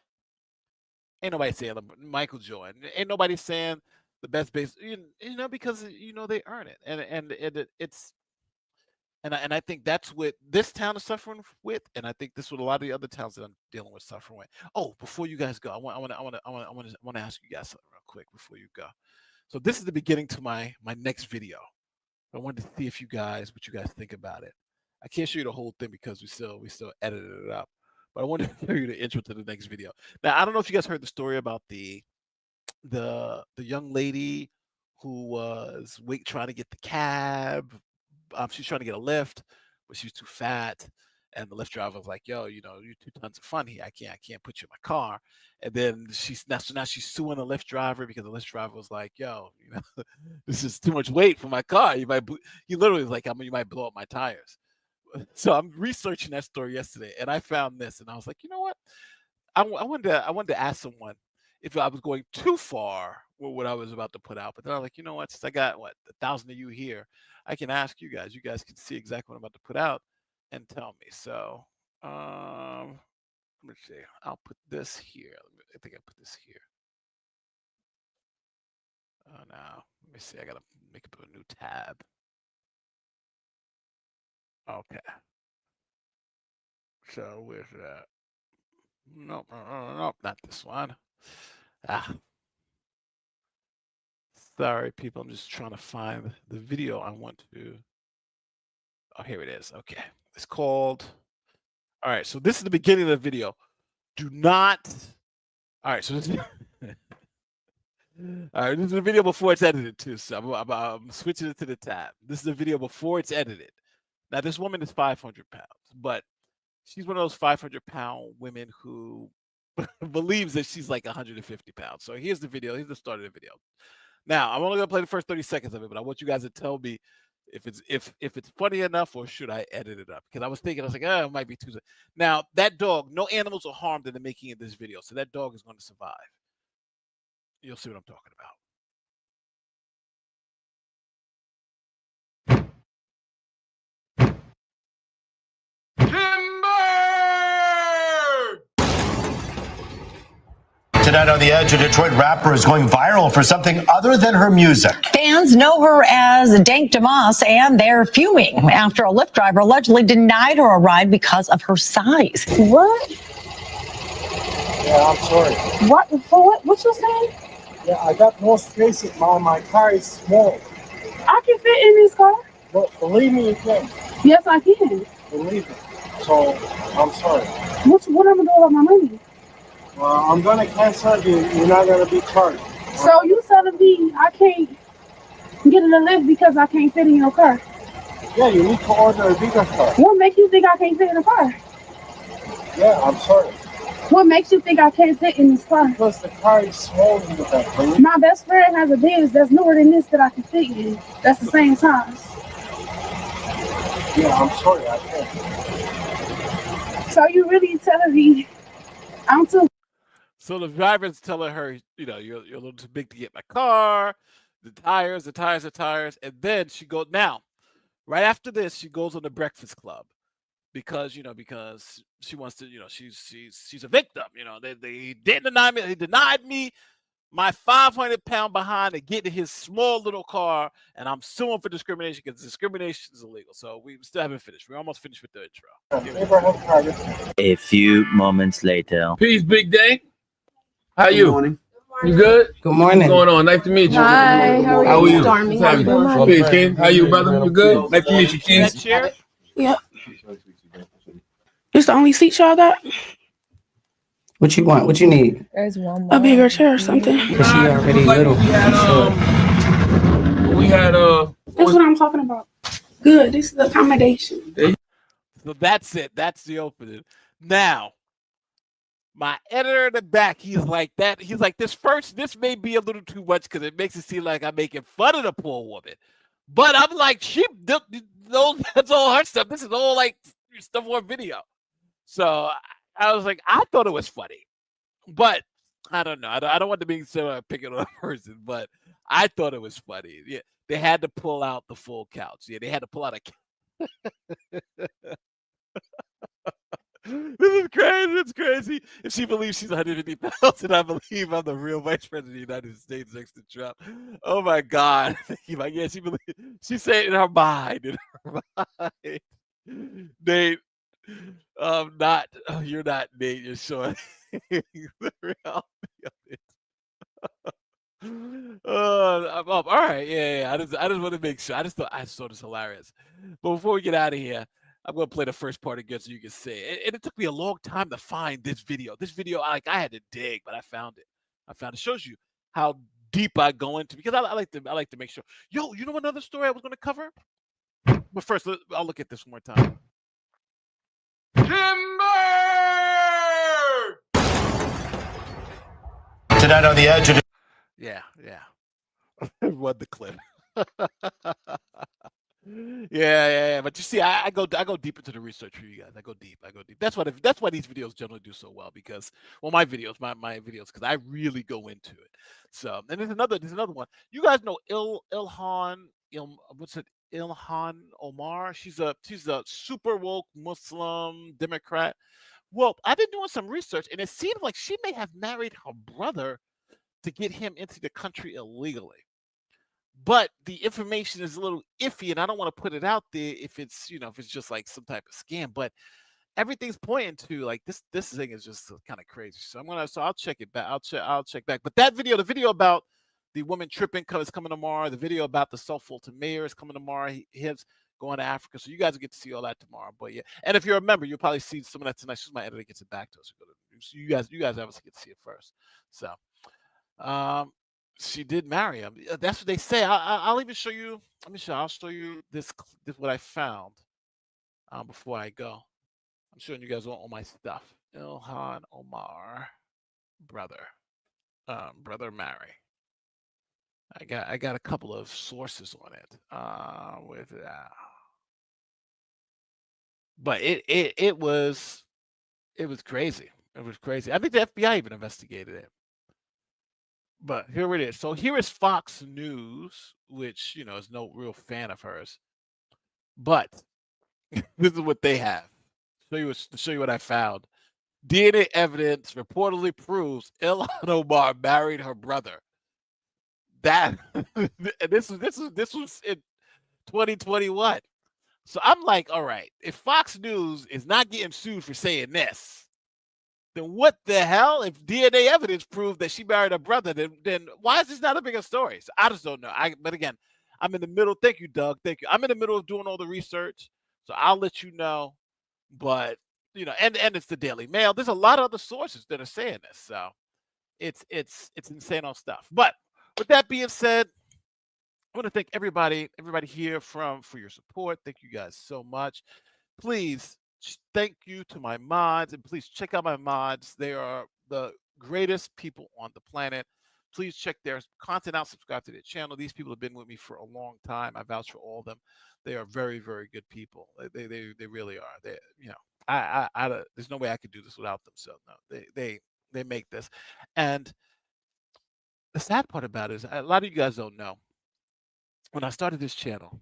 ain't nobody saying Michael Jordan. Ain't nobody saying the best base, because they earn it. And I think that's what this town is suffering with, and I think this is what a lot of the other towns that I'm dealing with suffering with. Oh, before you guys go, I want to ask you guys something real quick before you go. So this is the beginning to my next video. I wanted to see what you guys think about it. I can't show you the whole thing because we still edited it up, but I wanted to show you the intro to the next video. Now I don't know if you guys heard the story about the young lady who was trying to get the cab. She's trying to get a lift, but she was too fat, and the Lyft driver was like, "Yo, you're 2 tons of fun here. I can't put you in my car." And then now she's suing the Lyft driver because the Lyft driver was like, "Yo, this is too much weight for my car. He literally was like, you might blow up my tires." So I'm researching that story yesterday, and I found this, and I was like, you know what? I wanted to ask someone if I was going too far with what I was about to put out, but then I was like, you know what? Since I got 1,000 of you here, I can ask you guys. You guys can see exactly what I'm about to put out and tell me. So, let me see. I'll put this here. I think I put this here. Oh no. Let me see. I gotta make up a new tab. Okay. So where's that? Nope, not this one. Sorry, people. I'm just trying to find the video I want to. Oh, here it is. Okay. It's called. All right. So this is the beginning of the video. Do not. All right. So this. All right. This is the video before it's edited too. So I'm switching it to the tab. This is the video before it's edited. Now this woman is 500 pounds, but she's one of those 500-pound women who believes that she's like 150 pounds. So here's the video. Here's the start of the video. Now, I'm only going to play the first 30 seconds of it, but I want you guys to tell me if it's funny enough, or should I edit it up? Because I was thinking, I was like, oh, it might be too. Now that dog, no animals are harmed in the making of this video, so that dog is going to survive. You'll see what I'm talking about. Tonight on The Edge, a Detroit rapper is going viral for something other than her music. Fans know her as Dank DeMoss, and they're fuming after a Lyft driver allegedly denied her a ride because of her size. What? Yeah, I'm sorry. What? For what? What you saying? Yeah, I got more space in my car is small. I can fit in this car. But believe me, you can. Yes, I can. Believe me. So, I'm sorry. What am I gonna do about my money? I'm gonna cancel you. You're not gonna be charged. So you telling me I can't get in the lift because I can't fit in your car? Yeah, you need to order a bigger car. What makes you think I can't fit in the car? Yeah, I'm sorry. What makes you think I can't fit in this car? Because the car is small in the back. My best friend has a Benz that's newer than this that I can fit in. That's the same size. Yeah, I'm sorry, I can't. So you really telling me I'm too? So the driver's telling her, you know, you're a little too big to get my car. The tires, and then she goes. Now, right after this, she goes on the Breakfast Club because she wants to, she's a victim. They didn't deny me. They denied me my 500-pound behind to get in his small little car, and I'm suing for discrimination because discrimination is illegal. So we still haven't finished. We're almost finished with the intro. A few moments later. Peace, Big Day. How you? Good morning. You good? Good morning. What's going on? Nice to meet you. Hi, how are you? Stormy. How you doing? Peace, King. How you, brother? You good? Nice to meet you, King. Yep. This the only seat y'all got? What you want? What you need? There's one more. A bigger chair or something. Cause she already little. We had That's what I'm talking about. Good. This is the accommodation. So that's it. That's the opening. Now, my editor in the back, he's like that. He's like, this may be a little too much because it makes it seem like I'm making fun of the poor woman. But I'm like, that's all her stuff. This is all like stuff on video. So I was like, I thought it was funny. But I don't know. I don't want to be so picking on a person, but I thought it was funny. Yeah, they had to pull out the full couch. Yeah, they had to pull out a This is crazy. It's crazy. If she believes she's 150,000, I believe I'm the real vice president of the United States next to Trump. Oh my God. Like, yeah, she said it in her mind. Nate, you're not Nate, you're Sean. The reality of it. I'm up. All right, yeah. I just want to make sure. I just thought this hilarious. But before we get out of here, I'm gonna play the first part again so you can see it. And it took me a long time to find this video. This video, I had to dig, but I found it. It shows you how deep I go into, because I like to make sure. Yo, you know another story I was gonna cover? But first, I'll look at this one more time. Tonight on The Edge. Yeah. What the clip. Yeah. But you see, I go deep into the research for you guys. I go deep. That's why these videos generally do so well, because my videos, because I really go into it. So, and there's another one. You guys know Ilhan Omar. She's a super woke Muslim Democrat. Well, I've been doing some research, and it seems like she may have married her brother to get him into the country illegally. But the information is a little iffy, and I don't want to put it out there if it's just like some type of scam. But everything's pointing to like this thing is just kind of crazy. So I'll check it back. I'll check back. But that video, the video about the woman tripping is coming tomorrow. The video about the South Fulton mayor is coming tomorrow. He's going to Africa. So you guys will get to see all that tomorrow. But yeah, and if you're a member, you'll probably see some of that tonight. As soon as my editor gets it back to us, so you guys obviously get to see it first. So she did marry him. That's what they say. I'll even show you. I'll show you this what I found before I go. I'm showing you guys all my stuff. Ilhan Omar, brother Mary. I got a couple of sources on it. But it was crazy. It was crazy. I think the FBI even investigated it. But here it is. So here is Fox News, which is no real fan of hers. But this is what they have. To show you what I found. DNA evidence reportedly proves Ilhan Omar married her brother. That this was in 2021. So I'm like, all right, if Fox News is not getting sued for saying this, then what the hell? If DNA evidence proved that she married her brother, then why is this not a bigger story? So I just don't know. But again, I'm in the middle. Thank you, Doug. Thank you. I'm in the middle of doing all the research, so I'll let you know. But and it's the Daily Mail. There's a lot of other sources that are saying this, so it's insane on stuff. But with that being said, I want to thank everybody here for your support. Thank you guys so much. Please thank you to my mods, and please check out my mods. They are the greatest people on the planet. Please check their content out. Subscribe to their channel. These people have been with me for a long time. I vouch for all of them. They are very, very good people. They really are. They there's no way I could do this without them. So no, they make this. And the sad part about it is a lot of you guys don't know. When I started this channel,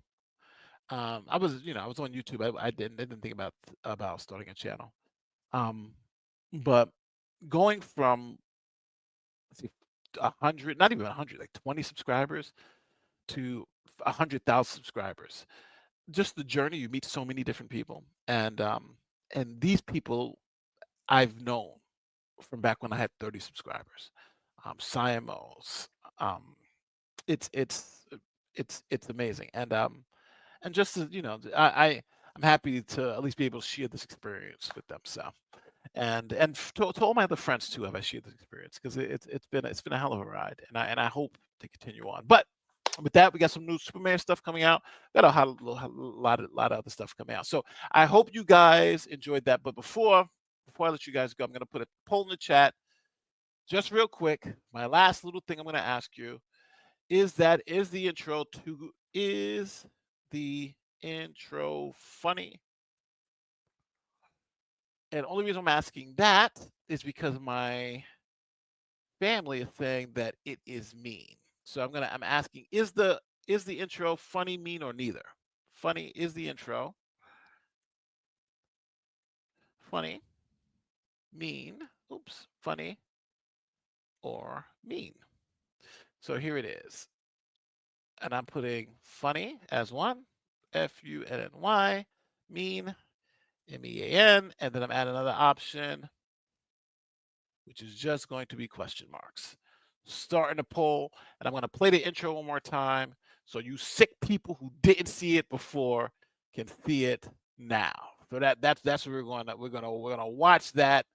I was on YouTube. I didn't think about starting a channel. But going from 100, not even 100, like 20 subscribers to 100,000 subscribers, just the journey. You meet so many different people, and these people I've known from back when I had 30 subscribers. Siamos. It's amazing, and just I'm happy to at least be able to share this experience with them. So, and to all my other friends too, have I shared this experience, because it's been a hell of a ride, and I hope to continue on. But with that, we got some new Superman stuff coming out. Got a lot of other stuff coming out. So I hope you guys enjoyed that. But before I let you guys go, I'm gonna put a poll in the chat, just real quick. My last little thing I'm gonna ask you is the intro funny? And the only reason I'm asking that is because my family is saying that it is mean. So I'm asking, is the intro funny, mean, or neither? Funny is the intro. Funny, mean, funny, or mean. So here it is. And I'm putting funny as one, Funny, mean, MEAN, and then I'm adding another option, which is just going to be question marks. Starting a poll, and I'm going to play the intro one more time, so you sick people who didn't see it before can see it now. So that's what we're gonna watch that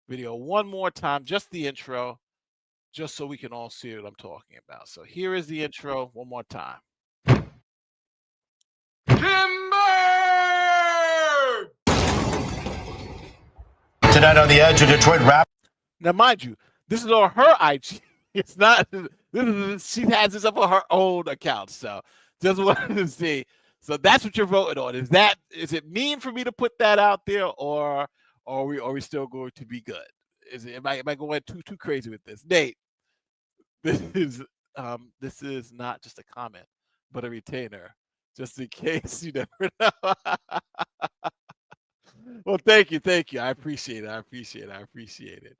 video one more time, just the intro, just so we can all see what I'm talking about. So here is the intro one more time. Tonight on the Edge, a Detroit rap. Now, mind you, this is on her IG. It's not. She has this up on her own account. So just wanted to see. So that's what you're voting on. Is it mean for me to put that out there, or are we still going to be good? Am I going too crazy with this? Nate, this is not just a comment, but a retainer, just in case you never know. Well, thank you. I appreciate it.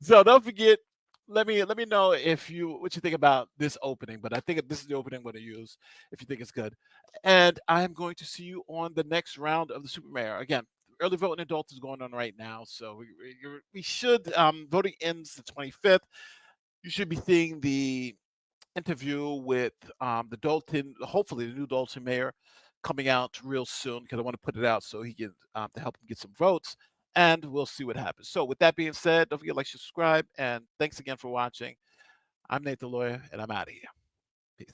So don't forget. Let me know what you think about this opening. But I think this is the opening I'm going to use if you think it's good. And I am going to see you on the next round of the Super Mayor. Again, early voting adults is going on right now, so we should voting ends the 25th. You should be seeing the interview with the Dalton, hopefully the new Dalton mayor, coming out real soon, because I want to put it out so he can to help him get some votes. And we'll see what happens. So with that being said, don't forget to like, subscribe, and thanks again for watching. I'm Nate the Lawyer, and I'm out of here. Peace.